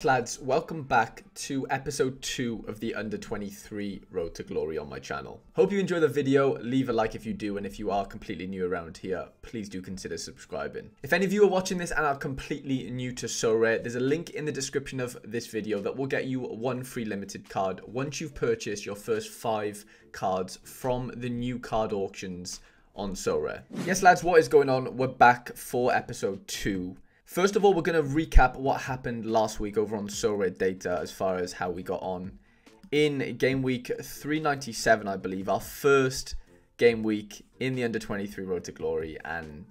Lads, welcome back to episode 2 of the Under 23 Road to Glory on my channel. Hope you enjoy the video. Leave a like if you do, and if you are completely new around here, please do consider subscribing. If any of you are watching this and are completely new to Sorare, there's a link in the description of this video that will get you one free limited card once you've purchased your first 5 cards from the new card auctions on Sorare. Yes lads, what is going on? We're back for episode 2. First of all, we're going to recap what happened last week over on Sorare data as far as how we got on in game week 397, I believe, our first game week in the Under 23 Road to Glory. And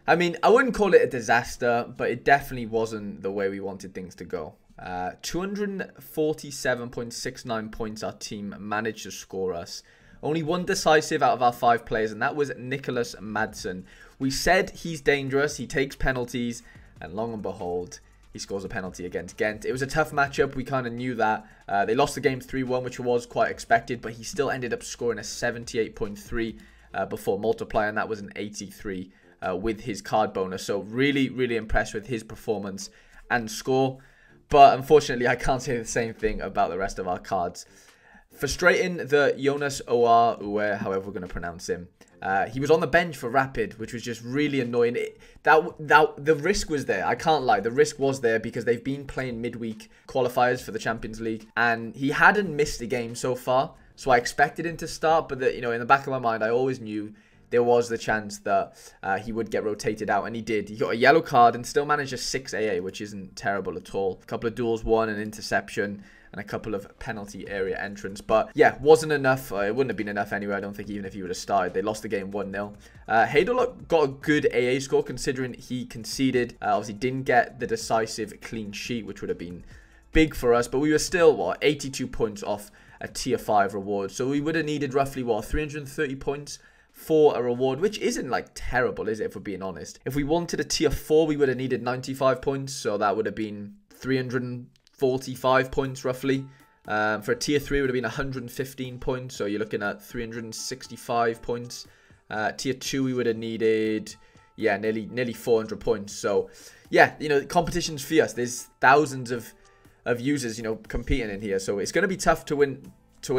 I mean, I wouldn't call it a disaster, but it definitely wasn't the way we wanted things to go. 247.69 points our team managed to score us. Only one decisive out of our 5 players, and that was Nicholas Madsen. We said he's dangerous, he takes penalties, and long and behold, he scores a penalty against Ghent. It was a tough matchup, we kind of knew that. They lost the game 3-1, which was quite expected, but he still ended up scoring a 78.3 before multiplying. That was an 83 with his card bonus. So really, really impressed with his performance and score. But unfortunately, I can't say the same thing about the rest of our cards. Frustrating that Jonas Oar, however we're going to pronounce him, he was on the bench for Rapid, which was just really annoying. The risk was there. I can't lie. The risk was there because they've been playing midweek qualifiers for the Champions League, and he hadn't missed a game so far. So I expected him to start, but in the back of my mind, I always knew there was the chance that he would get rotated out, and he did. He got a yellow card and still managed a 6 AA, which isn't terrible at all. A couple of duels won, an interception, and a couple of penalty area entrants. But yeah, wasn't enough. It wouldn't have been enough anyway, I don't think, even if he would have started. They lost the game 1-0. Haydeluk got a good AA score considering he conceded. Obviously didn't get the decisive clean sheet, which would have been big for us. But we were still, what, 82 points off a tier 5 reward. So we would have needed roughly, what, 330 points for a reward, which isn't like terrible, is it, if we're being honest. If we wanted a tier 4, we would have needed 95 points. So that would have been 345 points roughly. For a tier 3 it would have been 115 points, so you're looking at 365 points. Tier 2 we would have needed, yeah, nearly 400 points. So yeah, competition's fierce. There's thousands of users competing in here, so it's going to be tough to win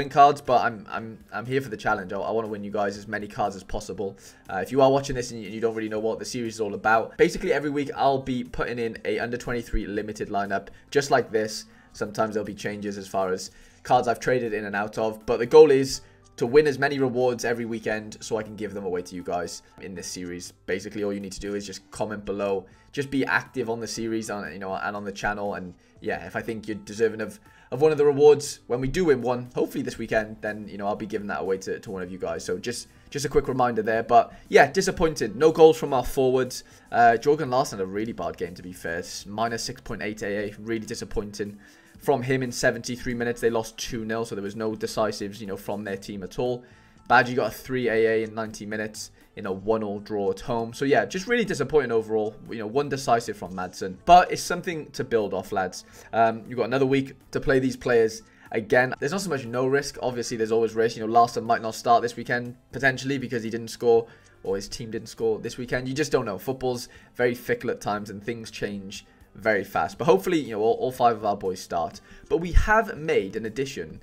cards, but I'm here for the challenge. I want to win you guys as many cards as possible. If you are watching this and you don't really know what the series is all about, basically every week I'll be putting in a under 23 limited lineup just like this. Sometimes there'll be changes as far as cards I've traded in and out of, but the goal is to win as many rewards every weekend so I can give them away to you guys in this series. Basically all you need to do is just comment below, just be active on the series and on the channel, and yeah, if I think you're deserving of one of the rewards when we do win one, hopefully this weekend, then I'll be giving that away to one of you guys. So just a quick reminder there. But yeah, disappointed, no goals from our forwards. Jorgen Larsson had a really bad game, to be fair. Minus 6.8 AA, really disappointing from him in 73 minutes. They lost 2-0, so there was no decisives from their team at all. Badgie got a 3 AA in 90 minutes in a 1-1 draw at home. So yeah, just really disappointing overall. One decisive from Madsen, but it's something to build off, lads. You've got another week to play these players again. There's not so much no risk. Obviously there's always risk. Larsson might not start this weekend potentially because he didn't score, or his team didn't score this weekend. You just don't know. Football's very fickle at times and things change very fast, but hopefully all 5 of our boys start. But we have made an addition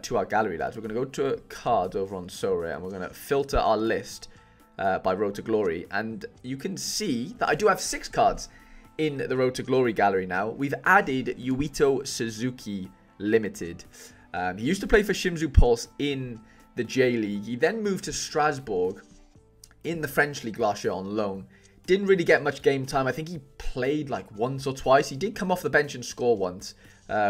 to our gallery, lads. We're going to go to cards over on Sorare, and we're going to filter our list by Road to Glory, and you can see that I do have 6 cards in the Road to Glory gallery now. We've added Yuito Suzuki Limited. He used to play for Shimizu Pulse in the J League. He then moved to Strasbourg in the French League last year on loan. Didn't really get much game time. I think he played like once or twice. He did come off the bench and score once.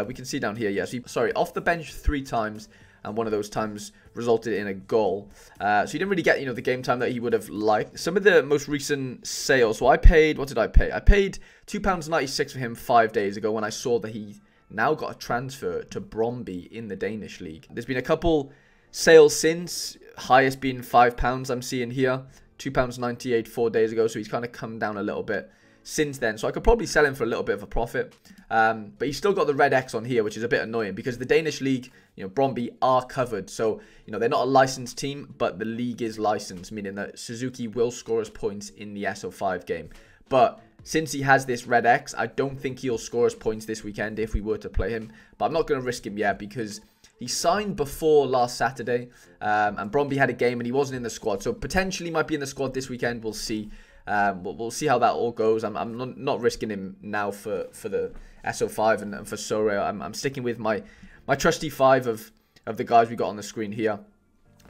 We can see down here, yes. Off the bench 3 times, and one of those times resulted in a goal. So he didn't really get, the game time that he would have liked. Some of the most recent sales. So I paid, what did I pay? I paid £2.96 for him 5 days ago when I saw that he now got a transfer to Brøndby in the Danish league. There's been a couple sales since, highest being £5 I'm seeing here. £2.98 4 days ago, so he's kind of come down a little bit since then. So I could probably sell him for a little bit of a profit. But he's still got the red X on here, which is a bit annoying because the Danish league, Brøndby are covered. So, they're not a licensed team, but the league is licensed, meaning that Suzuki will score us points in the SO5 game. But since he has this red X, I don't think he'll score us points this weekend if we were to play him. But I'm not going to risk him yet because he signed before last Saturday. And Bromby had a game and he wasn't in the squad. So potentially might be in the squad this weekend. We'll see. We'll see how that all goes. I'm not risking him now for the SO5 and for Sore. I'm sticking with my trusty 5 of the guys we got on the screen here.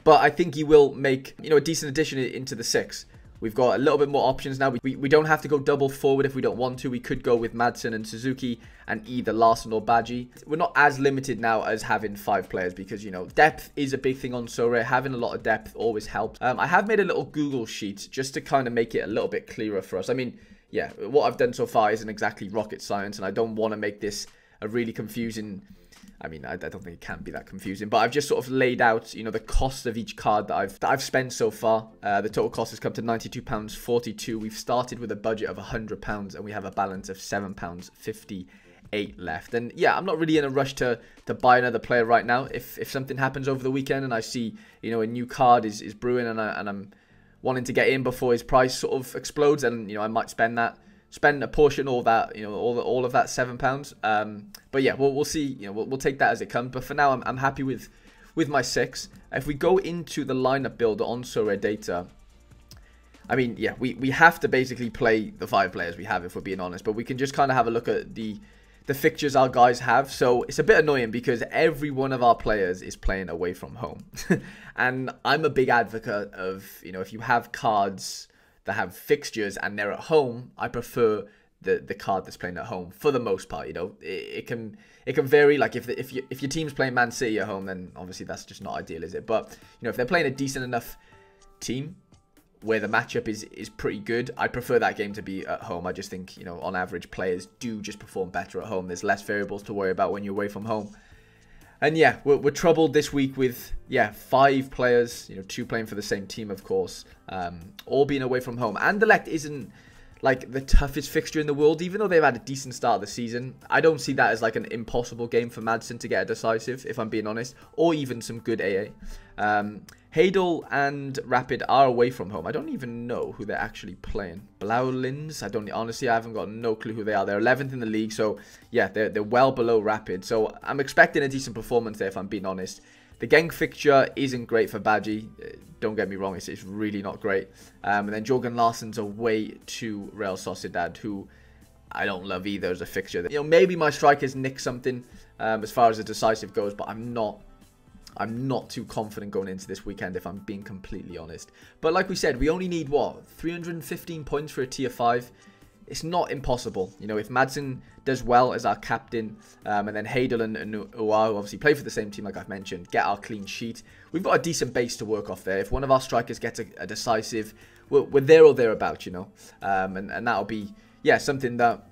But I think he will make, a decent addition into the 6. We've got a little bit more options now. We don't have to go double forward if we don't want to. We could go with Madsen and Suzuki and either Larson or Badji. We're not as limited now as having 5 players because, depth is a big thing on Sore. Having a lot of depth always helps. I have made a little Google sheet just to kind of make it a little bit clearer for us. I mean, yeah, what I've done so far isn't exactly rocket science, and I don't want to make this a really confusing... I mean, I don't think it can be that confusing, but I've just sort of laid out, the cost of each card that I've spent so far. The total cost has come to £92.42. We've started with a budget of £100 and we have a balance of £7.58 left. And yeah, I'm not really in a rush to buy another player right now. If something happens over the weekend and I see, a new card is brewing and I'm wanting to get in before his price sort of explodes, and I might spend a portion of that, all of that £7. But yeah, we'll see. We'll take that as it comes. But for now, I'm happy with my 6. If we go into the lineup builder on Sore Data, I mean, yeah, we have to basically play the 5 players we have if we're being honest. But we can just kind of have a look at the fixtures our guys have. So it's a bit annoying because every one of our players is playing away from home, and I'm a big advocate of if you have cards that have fixtures and they're at home, I prefer the card that's playing at home for the most part. It can vary. Like if your team's playing Man City at home, then obviously that's just not ideal, is it? But if they're playing a decent enough team where the matchup is pretty good, I prefer that game to be at home. I just think on average players do just perform better at home. There's less variables to worry about when you're away from home. And yeah, we're troubled this week with 5 players, 2 playing for the same team, of course, all being away from home. Anderlecht isn't like the toughest fixture in the world, even though they've had a decent start of the season. I don't see that as like an impossible game for Madsen to get a decisive, if I'm being honest, or even some good AA. Heidel and Rapid are away from home. I don't even know who they're actually playing. Blauwlins, honestly, I haven't got no clue who they are. They're 11th in the league, so yeah, they're well below Rapid. So I'm expecting a decent performance there, if I'm being honest. The Genk fixture isn't great for Badji. Don't get me wrong, it's really not great. And then Jorgen Larsson's away to Real Sociedad, who I don't love either as a fixture. Maybe my strikers nick something as far as the decisive goes, but I'm not too confident going into this weekend, if I'm being completely honest. But like we said, we only need, 315 points for a tier 5. It's not impossible. If Madsen does well as our captain, and then Heidel and Uau obviously play for the same team like I've mentioned, get our clean sheet, we've got a decent base to work off there. If one of our strikers gets a decisive, we're there or thereabouts, and that'll be, something that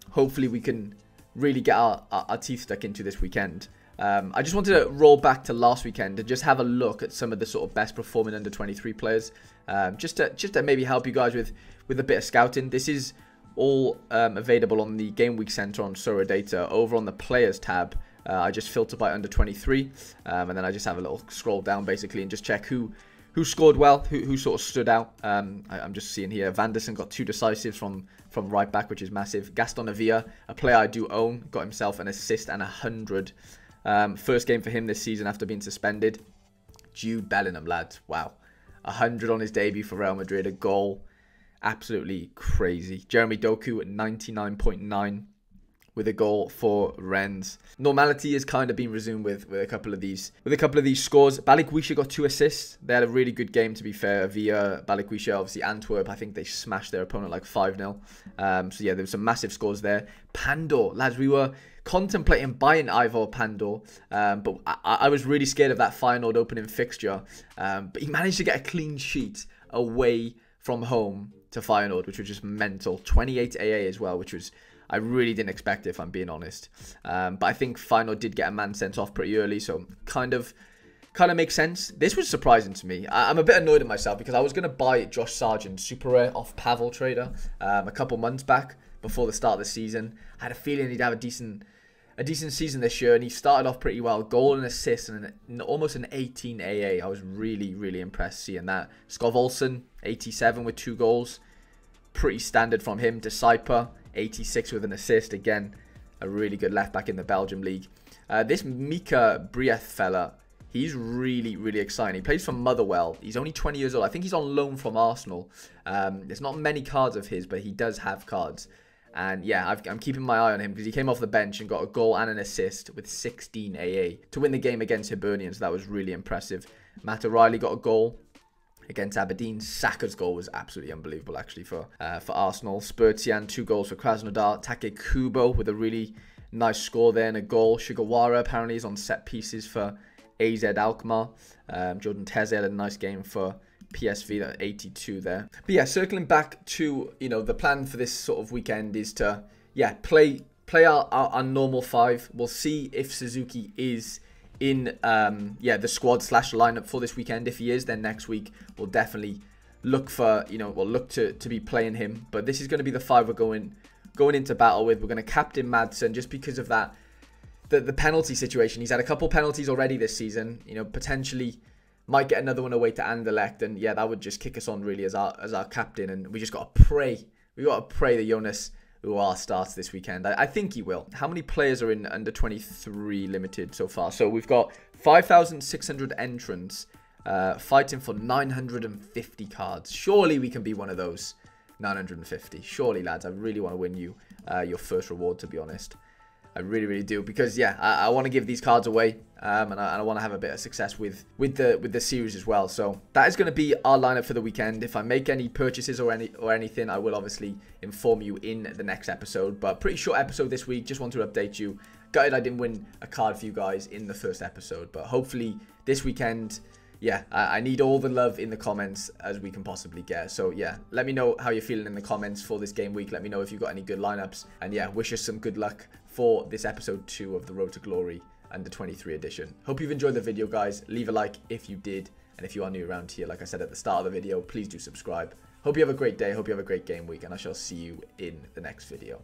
hopefully we can really get our teeth stuck into this weekend. I just wanted to roll back to last weekend and just have a look at some of the sort of best performing under 23 players, just to maybe help you guys with a bit of scouting. This is all available on the Game Week Center on Sora Data. Over on the Players tab, I just filter by under 23, and then I just have a little scroll down basically and just check who scored well, who sort of stood out. I'm just seeing here, Vanderson got 2 decisives from right back, which is massive. Gaston Avia, a player I do own, got himself an assist and 100. First game for him this season after being suspended. Jude Bellingham, lads. Wow. 100 on his debut for Real Madrid. A goal. Absolutely crazy. Jeremy Doku at 99.9 with a goal for Rennes. Normality has kind of been resumed with a couple of these scores. Balikwisha got 2 assists. They had a really good game, to be fair. Via Balikwisha, obviously Antwerp, I think they smashed their opponent like 5-0. So yeah, there were some massive scores there. Pandor, lads, we were contemplating buying Ivor Pandor, but I was really scared of that final opening fixture. But he managed to get a clean sheet away from home to Feyenoord, which was just mental. 28 AA as well, which was, I really didn't expect it, if I'm being honest. But I think Feyenoord did get a man sent off pretty early, so kind of makes sense. This was surprising to me. I'm a bit annoyed at myself because I was going to buy Josh Sargent super rare off Pavel Trader a couple months back before the start of the season. I had a feeling he'd have a decent season this year, and he started off pretty well. Goal and assist and almost an 18 AA. I was really, really impressed seeing that. Skov Olsen, 87 with 2 goals. pretty standard from him. Disciple, 86 with an assist. Again, a really good left back in the Belgium league. This Mika Brieth fella, he's really, really exciting. He plays for Motherwell. He's only 20 years old. I think he's on loan from Arsenal. There's not many cards of his, but he does have cards. And yeah, I'm keeping my eye on him because he came off the bench and got a goal and an assist with 16 AA to win the game against Hibernians. That was really impressive. Matt O'Reilly got a goal against Aberdeen. Saka's goal was absolutely unbelievable, actually, for Arsenal. Spurtian, 2 goals for Krasnodar. Take Kubo with a really nice score there and a goal. Sugawara apparently is on set pieces for AZ Alkmaar. Jordan Teze had a nice game for PSV, that 82 there. But yeah, circling back to, you know, the plan for this sort of weekend is to, yeah, play our normal 5. We'll see if Suzuki is in, the squad / lineup for this weekend. If he is, then next week we'll definitely look for, you know, we'll look to be playing him. But this is going to be the 5 we're going into battle with. We're going to captain Madsen just because of that, the penalty situation. He's had a couple penalties already this season, you know, potentially might get another one away to Anderlecht, and yeah, that would just kick us on really as our captain. And we just got to pray. We got to pray that Jonas Uar starts this weekend. I think he will. How many players are in under 23 limited so far? So we've got 5,600 entrants fighting for 950 cards. Surely we can be one of those 950. Surely, lads. I really want to win you your first reward, to be honest. I really, really do, because yeah, I want to give these cards away, and I want to have a bit of success with the series as well. So that is going to be our lineup for the weekend. If I make any purchases or anything, I will obviously inform you in the next episode. But pretty short episode this week. Just want to update you. Gutted I didn't win a card for you guys in the first episode, but hopefully this weekend. Yeah, I need all the love in the comments as we can possibly get. So yeah, let me know how you're feeling in the comments for this game week. Let me know if you've got any good lineups. And yeah, wish us some good luck for this episode 2 of the Road to Glory under 23 edition. Hope you've enjoyed the video, guys. Leave a like if you did. And if you are new around here, like I said at the start of the video, please do subscribe. Hope you have a great day. Hope you have a great game week. And I shall see you in the next video.